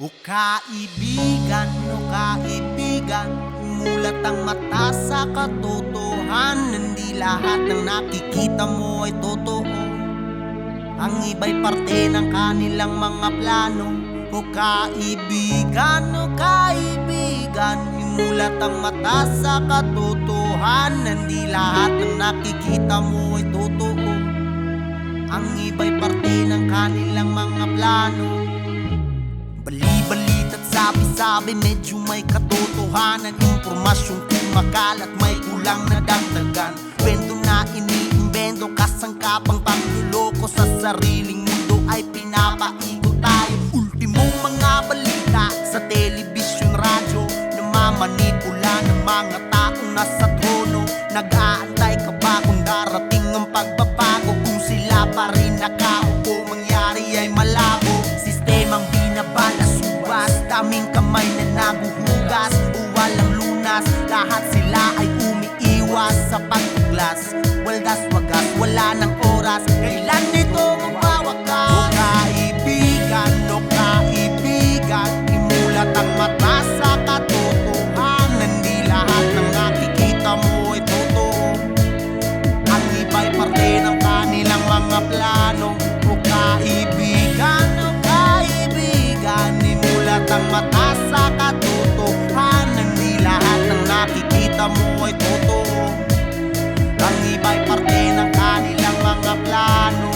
O kaibigan, umulat ang mata sa katotohanan. Di lahat ng nakikita mo ay totoo. Ang iba'y parte ng kanilang mga plano. O kaibigan, umulat ang mata sa katotohanan. Di lahat ng nakikita mo ay totoo. Ang iba'y parte ng kanilang mga plano. Bali-balit at sabi-sabi, medyo may katotohanan. Impormasyong kumakalat, may kulang na dagdagan. Kwento na iniimbento, kasangkapang pagluloko. Sa sariling mundo ay pinapaikot tayo. Ultimong mga balita sa telebisyon, radyo, namamanipula ng mga taong nasa trono. Nag-aantay ka ba kung darating ang pagbabago? Kung sila pa rin nakaupo, mangyari ay malabo. Sistemang binabala, subas, daming kamay na naguhugas o walang lunas. Lahat sila ay umiiwas sa pagtuklas. Waldas wagas, wala ng oras, kailan nito magwawakas? O kaibigan, imulat ang mata sa katotohanan. Di lahat ng nakikita mo ay totoo. Ang iba'y parte ng kanilang mga plano. O kaibigan, imulat ang mata sa katotohanan. Di lahat ng nakikita mo ay totoo. Ang iba'y parte ng kanilang mga plano.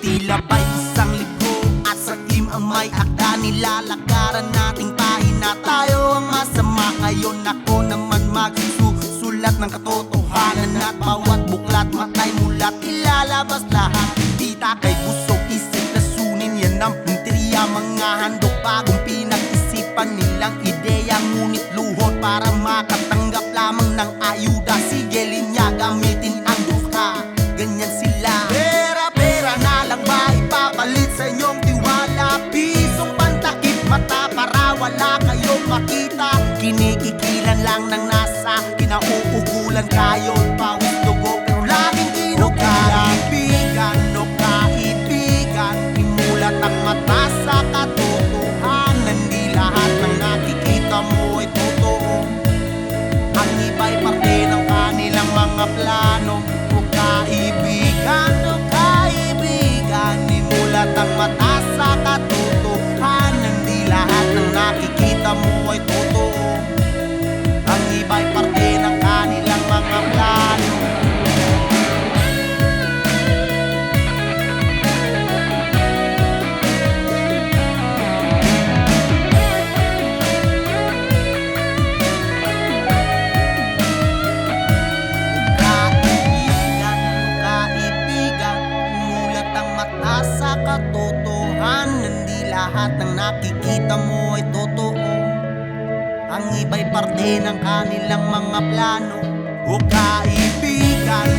Tila ba'y isang libro at sa team ang may akda. Nilalakaran nating pahina, tayo ang masama. Ngayon ako naman magsusulat ng katotohanan. At bawat buklat, matay mulat, ilalabas lahat. Di takay busog, isip lasunin, yan ang punteriya. Mga handog bagong pinag-isipan nilang ideya. Ngunit luhod para makatanggap lamang ng ayuda. Sige linya, gamitin ang duka, ganyan sila. Pera na lang ba ipapalit sa inyong tiwala? Pisong pantakip mata para wala kayong makita. Kinikikilan lang ng nasa, kinauugulan kayo. Pawis dugo pero laging kinukilan. O kaibigan, imulat ang mata sa katotohanan. Di lahat ng nakikita mo ay totoo. Ang iba'y parte ng kanilang mga plano. O kaibigan, imulat ang mata sa katotohanan. Di lahat ng nakikita mo ay totoo. Ang iba'y parte ng kanilang mga plano. Sa katotohanan, di lahat ng nakikita mo ay totoo. Ang iba'y parte ng kanilang mga plano. O kaibigan,